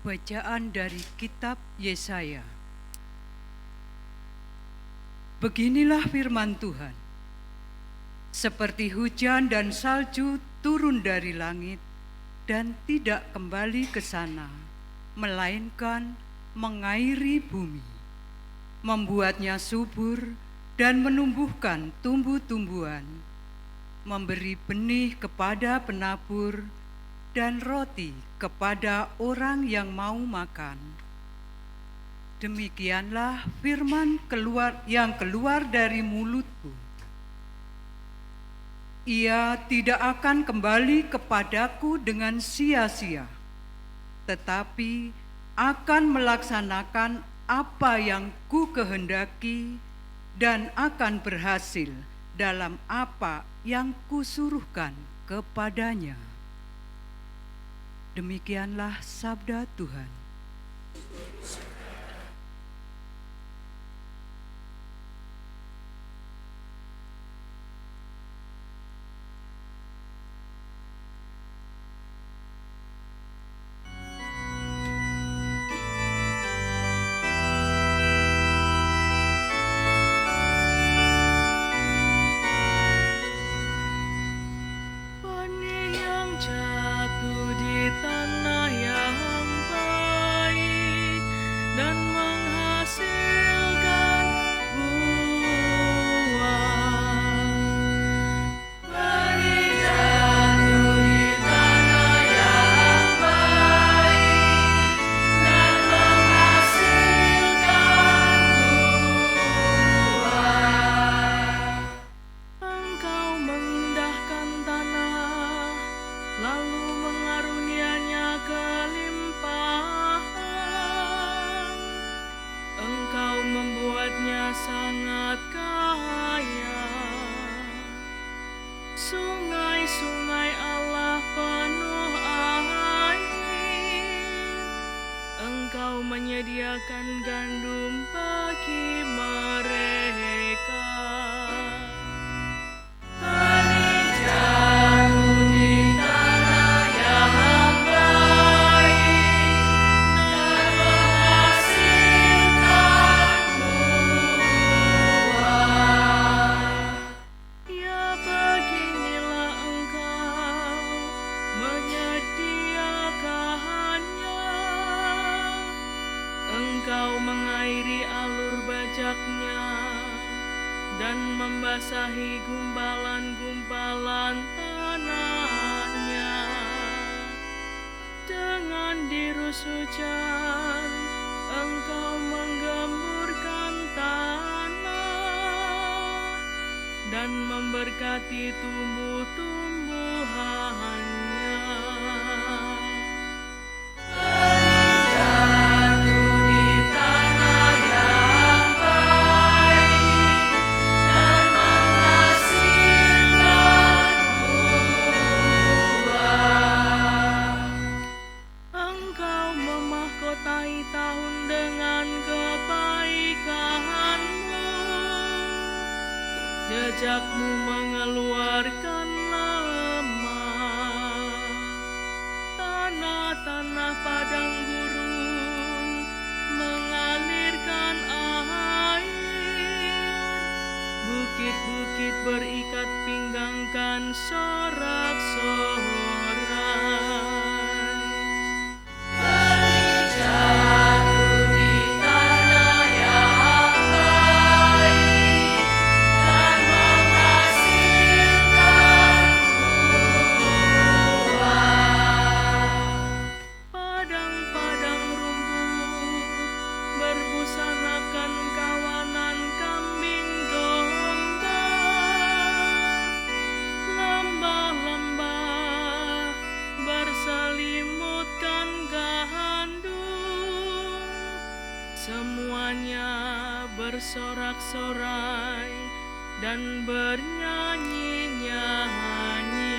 Bacaan dari kitab Yesaya. Beginilah firman Tuhan. Seperti hujan dan salju turun dari langit dan tidak kembali ke sana, melainkan mengairi bumi, membuatnya subur dan menumbuhkan tumbuh-tumbuhan, memberi benih kepada penabur dan roti kepada orang yang mau makan. Demikianlah firman yang keluar dari mulutku. Ia tidak akan kembali kepadaku dengan sia-sia, tetapi akan melaksanakan apa yang ku kehendaki dan akan berhasil dalam apa yang kusuruhkan kepadanya. Demikianlah sabda Tuhan. Sangat kaya, sungai-sungai Allah penuh air. Engkau menyediakan gandum bagi mereka. Engkau mengairi alur bajaknya dan membasahi gumpalan-gumpalan tanahnya. Dengan dirus hujan, engkau menggemburkan tanah dan memberkati tumbuh-tumbuhannya. Tahun dengan kebaikanmu, jejakmu mengeluarkan lemah, tanah-tanah padang gurun mengalirkan air, bukit-bukit berikat pinggangkan sorak-sorai. Semuanya bersorak-sorai dan bernyanyi-nyanyi.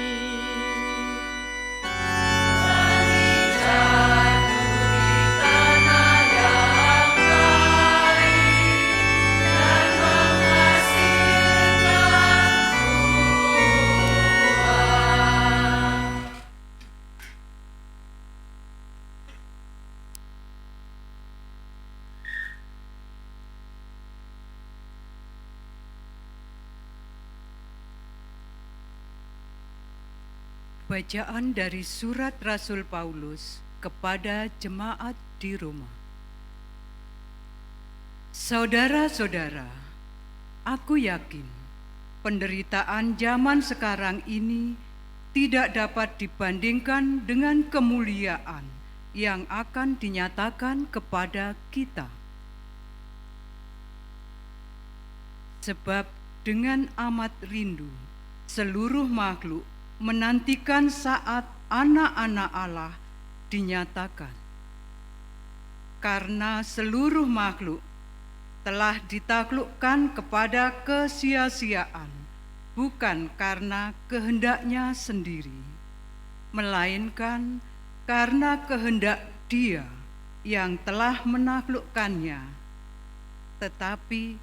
Bacaan dari surat Rasul Paulus kepada jemaat di Roma. Saudara-saudara, aku yakin penderitaan zaman sekarang ini tidak dapat dibandingkan dengan kemuliaan yang akan dinyatakan kepada kita. Sebab dengan amat rindu seluruh makhluk menantikan saat anak-anak Allah dinyatakan. Karena seluruh makhluk telah ditaklukkan kepada kesia-siaan, bukan karena kehendaknya sendiri, melainkan karena kehendak Dia yang telah menaklukkannya. Tetapi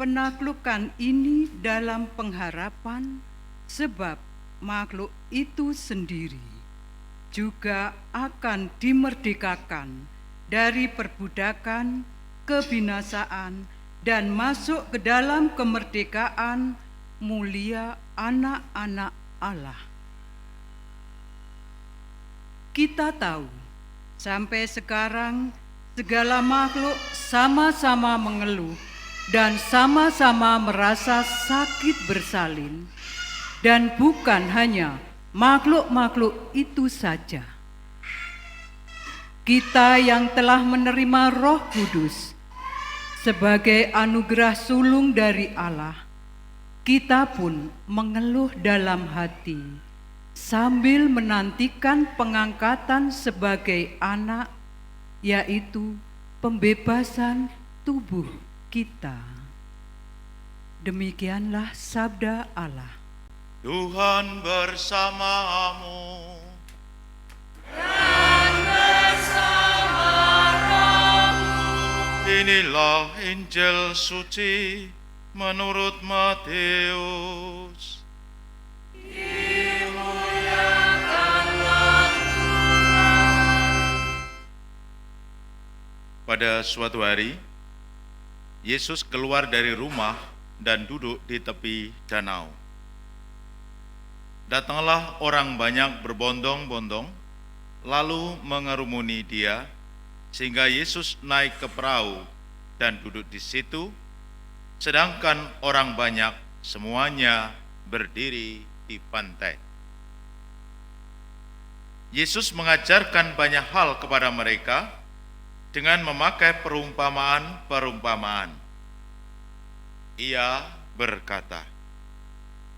penaklukan ini dalam pengharapan, sebab makhluk itu sendiri juga akan dimerdekakan dari perbudakan kebinasaan dan masuk ke dalam kemerdekaan mulia anak-anak Allah. Kita tahu sampai sekarang segala makhluk sama-sama mengeluh dan sama-sama merasa sakit bersalin, dan bukan hanya makhluk-makhluk itu saja. Kita yang telah menerima Roh Kudus sebagai anugerah sulung dari Allah, kita pun mengeluh dalam hati sambil menantikan pengangkatan sebagai anak, yaitu pembebasan tubuh kita. Demikianlah sabda Allah. Tuhan bersamamu. Dan bersama rohmu. Inilah Injil suci menurut Matius. Dimuliakanlah Tuhan. Pada suatu hari, Yesus keluar dari rumah dan duduk di tepi danau. Datanglah orang banyak berbondong-bondong, lalu mengerumuni Dia, sehingga Yesus naik ke perahu dan duduk di situ, sedangkan orang banyak semuanya berdiri di pantai. Yesus mengajarkan banyak hal kepada mereka dengan memakai perumpamaan-perumpamaan. Ia berkata,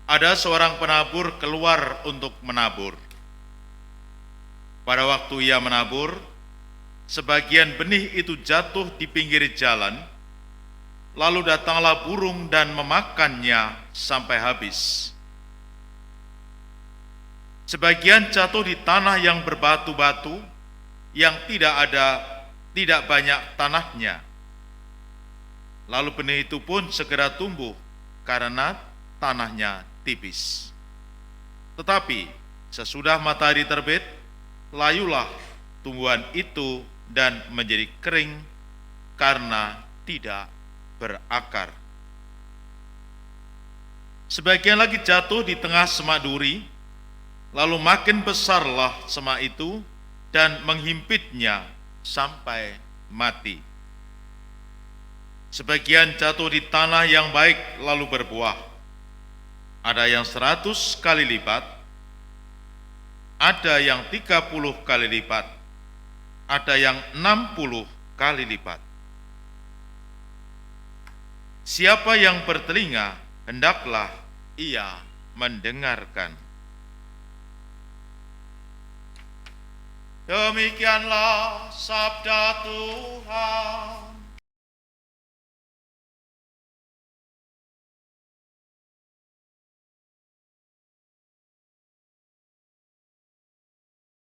ada seorang penabur keluar untuk menabur. Pada waktu ia menabur, sebagian benih itu jatuh di pinggir jalan, lalu datanglah burung dan memakannya sampai habis. Sebagian jatuh di tanah yang berbatu-batu, yang tidak banyak tanahnya. Lalu benih itu pun segera tumbuh karena tanahnya tipis. Tetapi sesudah matahari terbit, layulah tumbuhan itu dan menjadi kering karena tidak berakar. Sebagian lagi jatuh di tengah semak duri, lalu makin besarlah semak itu dan menghimpitnya sampai mati. Sebagian jatuh di tanah yang baik lalu berbuah. Ada yang 100 kali lipat, ada yang 30 kali lipat, ada yang 60 kali lipat. Siapa yang bertelinga, hendaklah ia mendengarkan. Demikianlah sabda Tuhan.